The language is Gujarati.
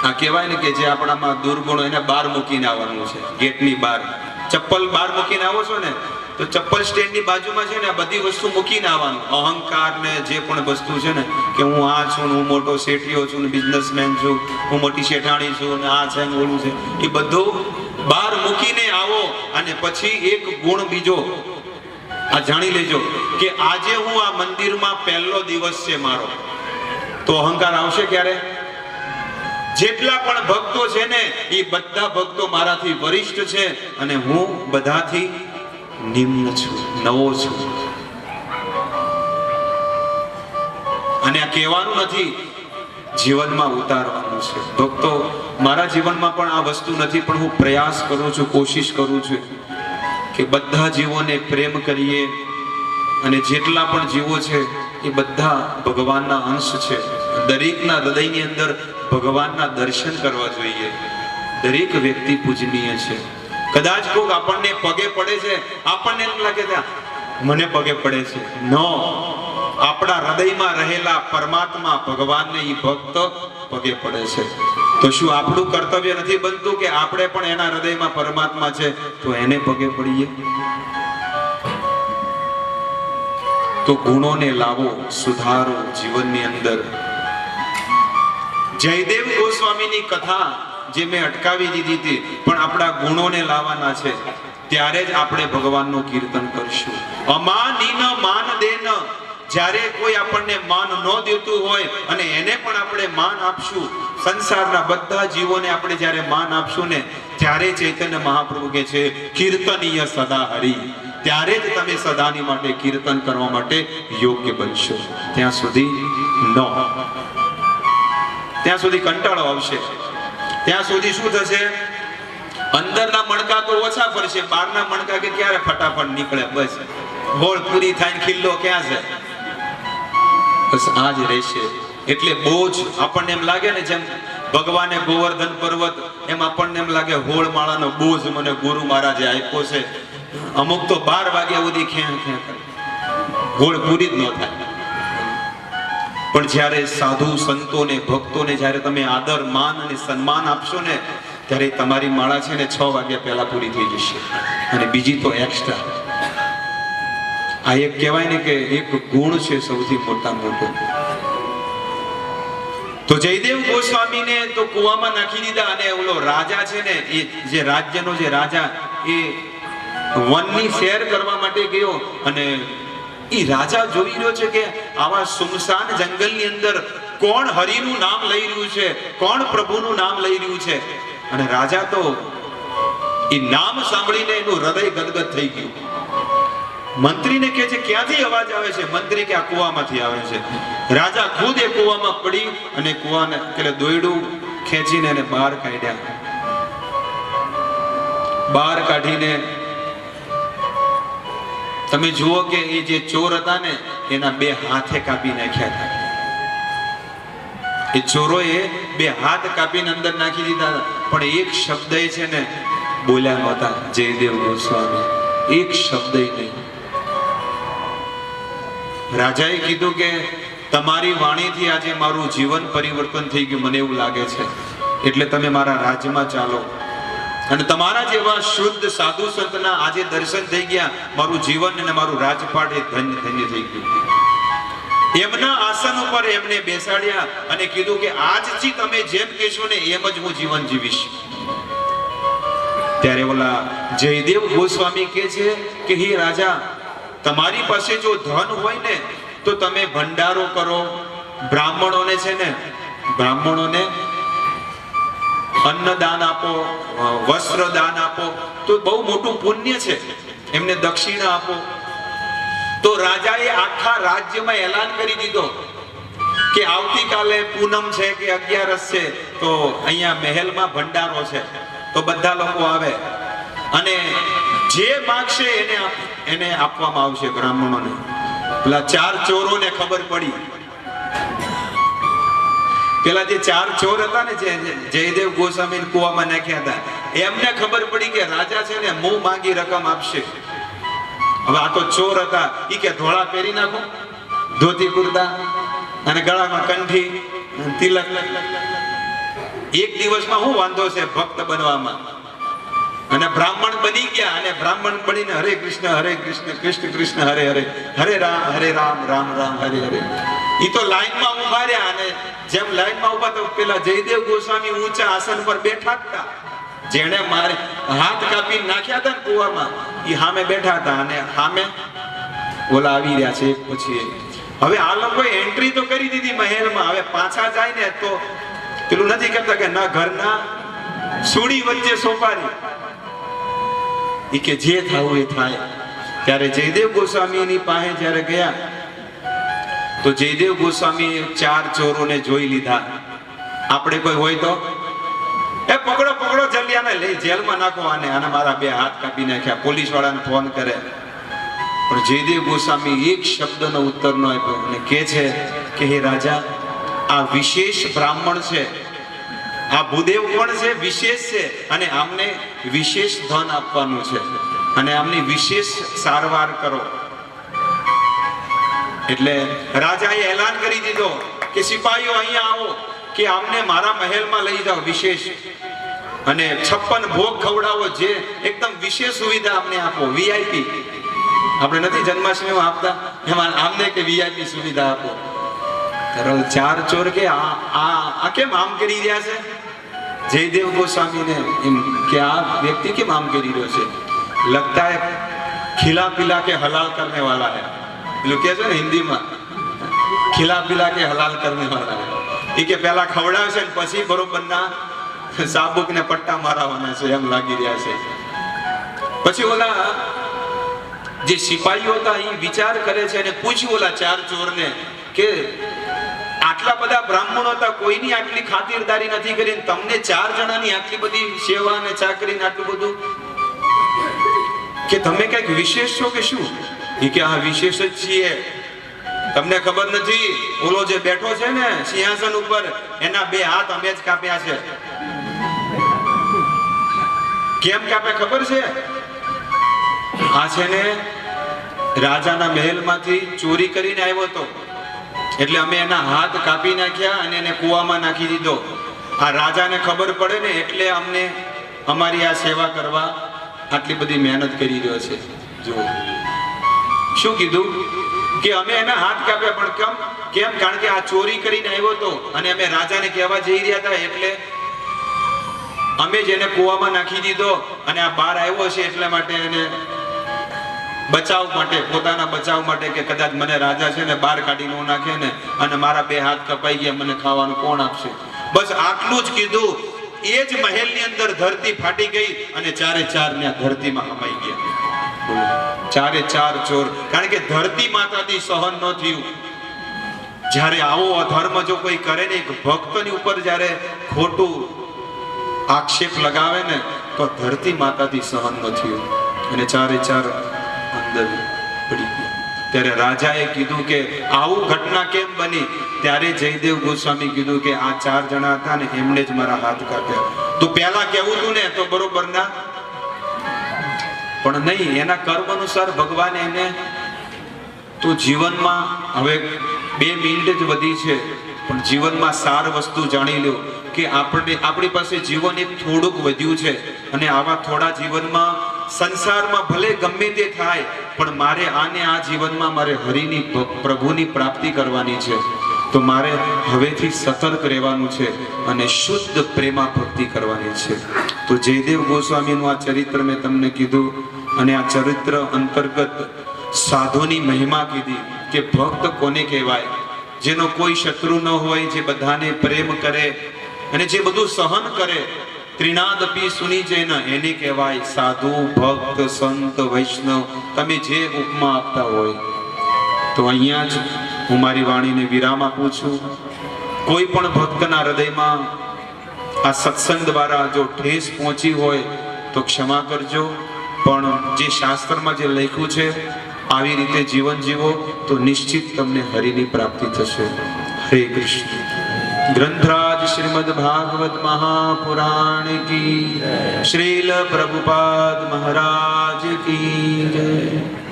આ કહેવાય ને કે જે આપણામાં દુર્ગુણો એને બહાર મૂકીને આવવાનું છે, ગેટની બહાર. ચપ્પલ બહાર મૂકીને આવો છો ને તો ચપ્પલ સ્ટેન્ડની બાજુમાં છે ને આ બધી વસ્તુ મૂકીને આવવાનું. અહંકાર ને જે પણ વસ્તુ છે ને કે હું આ છું, હું મોટો શેઠિયો છું, બિઝનેસમેન છું, હું મોટી શેઠાણી છું, ને આ છે ને ઓલું છે, એ બધું બહાર મૂકીને આવો. અને પછી એક ગુણ બીજો આ જાણી લેજો કે આજે હું આ મંદિરમાં પહેલો દિવસ છે મારો, તો અહંકાર આવશે ક્યારે? જેટલા પણ ભક્તો છે ને એ બધા ભક્તો મારાથી વરિષ્ઠ છે અને હું બધાથી નિમ્ન છું, નવો છું. અને આ કહેવાનું નથી, જીવનમાં ઉતારવાનું છે. ભક્તો, મારા જીવનમાં પણ આ વસ્તુ નથી, પણ હું પ્રયાસ કરું છું, કોશિશ કરું છું કે બધા જીવોને પ્રેમ કરીએ. અને જેટલા પણ જીવો છે એ બધા ભગવાનના અંશ છે. દરેકના હૃદયની અંદર ભગવાનના દર્શન કરવા જોઈએ. દરેક વ્યક્તિ પૂજનીય છે. કદાચ કોક આપણને પગે પડે છે, આપણને એમ લાગે છે મને પગે પડે છે. નો, આપણા હૃદયમાં રહેલા પરમાત્મા ભગવાનને ઈ ભક્ત પગે પડે છે. તો શું આપણું કર્તવ્ય નથી બનતું કે આપણે પણ એના હૃદયમાં પરમાત્મા છે તો એને પગે પડીએ? તો ગુણોને લાવો, સુધારો જીવનની અંદર. જયદેવ ગોસ્વામીની કથા જે મેં અટકાવી દીધી હતી, પણ આપણા ગુણોને લાવવાના છે. ત્યારે જ આપણે ભગવાનનું કીર્તન કરશું. અમાનીન માન દેન, જ્યારે કોઈ આપણને માન ન દેતું હોય અને એને પણ આપણે માન આપશું. સંસારના બધા જીવોને આપણે જ્યારે માન આપશું ને, ત્યારે ચૈતન્ય મહાપ્રભુ કહે છે કીર્તનીય સદા હરિ. ત્યારે જ તમે સદાની માટે કીર્તન કરવા માટે યોગ્ય બનશો. ત્યાં સુધી નો, ત્યાં સુધી કંટાળો આવશે. ત્યાં સુધી શું થશે? અંદરના મણકા તો ઓછા ફરશે, બહારના મણકા કે ક્યારે ફટાફટ નીકળે. બસ હોળ પૂરી થાય, ખિલ્લો ક્યાં છે? બસ આ જ રહેશે. એટલે બોજ આપણને એમ લાગે ને, જેમ ભગવાને ગોવર્ધન પર્વત, એમ આપણને એમ લાગે હોળ માળાનો બોજ મને ગુરુ મહારાજે આપ્યો છે. અમુક તો 12 વાગ્યા સુધી ખેં ખેં કરે, હોળ પૂરી જ ન થાય. પણ જ્યારે સાધુ સંતોને ભક્તોને જ્યારે તમે આદર માન અને સન્માન આપશો ને, ત્યારે તમારી માળા છે ને 6 વાગ્યા પહેલા પૂરી થઈ જશે, અને બીજી તો એક્સ્ટ્રા. આ એક કહેવાય ને કે એક ગુણ છે સૌથી મોટા મોટો. તો જયદેવ ગોસ્વામીને તો કુવામાં નાખી દીધા. અને ઓલો રાજા છે ને, એ જે રાજ્યનો જે રાજા, એ વનની સૈર કરવા માટે ગયો. અને એ રાજા જોઈ રહ્યો છે કે આવા સુમસાન જંગલની અંદર કોણ હરિનું નામ લઈ રહ્યું છે, કોણ પ્રભુનું નામ લઈ રહ્યું છે. અને રાજા તો એ નામ સાંભળીને એનું હૃદય ગદગદ થઈ ગયું. મંત્રીને કહે છે ક્યાંથી અવાજ આવે છે? મંત્રી કે આ કુવામાંથી આવે છે. રાજા ખુદ એ કુવામાં પડી અને કુવાને એટલે દોયડું ખેંચીને એને બહાર કાઢ્યા. બહાર કાઢીને તમે જુઓ કે એ જે ચોર હતા ને, એના 2 હાથે કાપી નાખ્યા હતા. એ ચોરોએ 2 હાથ કાપીને અંદર નાખી દીધા હતા. પણ એક શબ્દ છે ને બોલ્યા નહોતા જયદેવ ગોસ્વામી, એક શબ્દ નહીં. રાજાએ કીધું કે તમારી વાણીથી આજે મારું જીવન પરિવર્તન થઈ ગયું, મને એવું લાગે છે. એટલે તમે મારા રાજ્યમાં ચાલો. અને તમારા જેવા શુદ્ધ સાધુ સંતના આજે દર્શન થઈ ગયા, મારું જીવન અને મારું રાજપાટ એ ધન્ય ધન્ય થઈ ગયું. એમના આસન ઉપર એમને બેસાડ્યા અને કીધું કે આજથી તમે જેમ કહેશો ને એમ જ હું જીવન જીવીશ. ત્યારે ઓલા જયદેવ ગોસ્વામી કહે છે કે હે રાજા, તમારી પાસે જો ધન હોય ને તો તમે ભંડારો કરો, બ્રાહ્મણોને છે ને, બ્રાહ્મણોને અન્નદાન આપો, વસ્ત્ર દાન આપો, તો બહુ મોટું પુણ્ય છે. એમને દક્ષિણા આપો. તો રાજાએ આખા રાજ્યમાં એલાન કરી દીધો કે આવતીકાલે પૂનમ છે કે 11 છે, તો અહીંયા મહેલમાં ભંડારો છે, તો બધા લોકો આવે અને જે માંગશે એને આપવામાં આવશે બ્રાહ્મણોને. પેલા 4 ચોરોને ખબર પડી. પેલા જે 4 ચોર હતા ને, જે જયદેવ ગોસ્વામી કુવામાં નાખ્યા હતા, એમને ખબર પડી કે રાજા છે ને મું માંગી રકમ આપશે. હવે આ તો ચોર હતા, ઈ કે ધોળા પહેરી નાખો, ધોતી કુર્તા અને ગળામાં કંઠી તિલક. એક દિવસમાં શું વાંધો છે ભક્ત બનવામાં? અને બ્રાહ્મણ બની ગયા, અને બ્રાહ્મણ બનીને હરે કૃષ્ણ કૃષ્ણ કૃષ્ણ હરે હરે, હરે રામ રામ રામ હરે હરે. ઈ તો લાઈનમાં ઉભા રહ્યા, અને જેમ લાઈનમાં ઉભા તો પેલા જયદેવ ગોસ્વામી ઊંચા આસન પર બેઠા હતા. જેણે મારે હાથ કાપી નાખ્યા હતા ને કુવામાં, ઈ સામે બેઠા હતા, અને સામે ઓલા આવી રહ્યા છે એક પછી એક. હવે આ લોકોએ એન્ટ્રી તો કરી દીધી મહેલમાં. હવે પાછા જાય ને તો પેલું નથી કરતા કે ના ઘરના સુડી વચ્ચે સોપારી, ઈ કે જે થવું એ થાય. ત્યારે જયદેવ ગોસ્વામીની પાસે જ્યારે ગયા તો જયદેવ ગોસ્વામી 4 ચોરોને જોઈ લીધા. આપણે કોઈ હોય તો એ પકડો પકડો જલ્દી આને લઈ જેલમાં નાખો, આને મારા 2 હાથ કાપી નાખ્યા. પોલીસ વાળાને ફોન કરે, પણ જયદેવ ગોસ્વામી એક શબ્દનો ઉત્તર ન આપ્યો, અને કહે છે કે હે રાજા, આ વિશેષ બ્રાહ્મણ છે, આ ભૂદેવ પણ છે, વિશેષ છે, અને આમને વિશેષ ધન આપવાનું છે, અને આમની વિશેષ સારવાર કરો. એટલે રાજાએ એલાન કરી દીધો કે સિપાહીઓ અહીંયા આવો, કે આમને મારા મહેલમાં લઈ જાઓ વિશેષ, અને 56 ભોગ ખવડાવો, જે એકદમ વિશેષ સુવિધા અમને આપો, વીઆઈપી. આપણે નથી જન્માષ્ટમીમાં આપતા, એમાં આમને કે વીઆઈપી સુવિધા આપો. 4 ચોર કે આ કેમ આમ કરી રહ્યા છે? જયદેવ ગોસ્વામીને એમ કે આ વ્યક્તિ કેમ આમ કરી રહ્યો છે? લગતા है खिला पिला के हलाल करने वाला है. પેલું કહે છે ને હિન્દીમાં, ખિલા પિલા કે હલાલ કરને વાળા है. એ કે પહેલા ખવડાવશે ને પછી બરોબરના સાબુક ને પટ્ટા મારવાના છે, એમ લાગી રહ્યા છે. પછી ઓલા જે સિપાહીઓ હતા એ વિચાર કરે છે અને પૂછ્યું ઓલા 4 ચોરને કે આટલા બધા બ્રાહ્મણો હતા, કોઈની આટલી ખાતિરદારી નથી કરી, તમને 4 જણાની આટલી બધી સેવા અને ચાકરી ને આટલું બધું, કે તમે કઈક વિશેષ છો કે શું? એ કે હા વિશેષ જ છીએ. તમને ખબર નથી, ઓલો જે બેઠો છે ને સિંહાસન ઉપર, એના 2 હાથ અમે જ કાપ્યા છે. કેમ કાપે ખબર છે? આ છે ને રાજાના મહેલમાંથી ચોરી કરીને આવ્યો હતો, એટલે અમે એના હાથ કાપી નાખ્યા અને એને કૂવામાં નાખી દીધો. આ રાજાને ખબર પડે ને એટલે અમને અમારી આ સેવા કરવા આટલી બધી મહેનત કરી રહ્યો છે. જો શું કીધું કે અમે એના હાથ કાપ્યા, પણ કેમ? કારણ કે આ ચોરી કરીને આવ્યો હતો, અને અમે રાજાને કહેવા જઈ રહ્યા હતા, એટલે અમે જેને કૂવામાં નાખી દીધો, અને આ બહાર આવ્યો છે એટલા માટે એને બચાવ માટે, પોતાના બચાવ માટે, કે કદાચ મને રાજા છે ને બહાર કાઢી ન નાખે ને, અને મારા 2 હાથ કપાઈ ગયા, મને ખાવાનું કોણ આપશે? બસ આટલું જ કીધું. એ જ મહેલની અંદર ધરતી ફાટી ગઈ, અને 4 ને ધરતીમાં હમાઈ ગયા. 4 ચોર, કારણ કે ધરતી માતાથી સહન ન થયું. જ્યારે આવો અધર્મ જો કોઈ કરે ને, એક ભક્તની ઉપર જ્યારે ખોટું આક્ષેપ લગાવે ને, તો ધરતી માતાથી સહન ન થયું, અને 4 અંદર પડી ગયા. ત્યારે રાજાએ કીધું કે આવું ઘટના કેમ બની? ત્યારે જયદેવ ગોસ્વામી કીધું કે આ 4 જણા હતા ને, એમને જ મારા હાથ કાપ્યા. તું પહેલા કેવું તું ને તો બરોબર ના, પણ નહીં, એના કર્મ અનુસાર ભગવાન એને તો જીવનમાં, હવે 2 મિનિટ જ વધી છે, પણ જીવનમાં સાર વસ્તુ જાણી લો કે આપણી પાસે જીવન એક થોડુંક વધ્યું છે, અને આવા થોડા જીવનમાં સંસારમાં ભલે ગમે તે થાય, પણ મારે આ જીવનમાં મારે હરિની પ્રભુની પ્રાપ્તિ કરવાની છે. તો મારે હવેથી સતર્ક રહેવાનું છે, અને શુદ્ધ પ્રેમા ભક્તિ કરવાની છે. તો જયદેવ ગોસ્વામીનું આ ચરિત્ર મેં તમને કીધું, અને આ ચરિત્ર અંતર્ગત સાધુની મહિમા કીધી કે ભક્ત કોને કહેવાય? જેનો કોઈ શત્રુ ન હોય, જે બધાને પ્રેમ કરે અને જે બધું સહન કરે. ત્રિનાદપી સુની જૈન, એને કહેવાય સાધુ, ભક્ત, સંત, વૈષ્ણવ, તમે જે ઉપમા આપતા હોય. તો અહીંયા જ હું મારી વાણીને વિરામ આપું છું. કોઈ પણ ભક્તના હૃદયમાં આ સત્સંગ દ્વારા જો ઠેસ પહોંચી હોય તો ક્ષમા કરજો, પણ જે શાસ્ત્રમાં જે લખ્યું છે આવી રીતે જીવન જીવો તો નિશ્ચિત તમને હરિની પ્રાપ્તિ થશે. હરે કૃષ્ણ. ग्रंथराज श्रीमद् भागवत महापुराण की, श्रील प्रभुपाद महाराज की जय.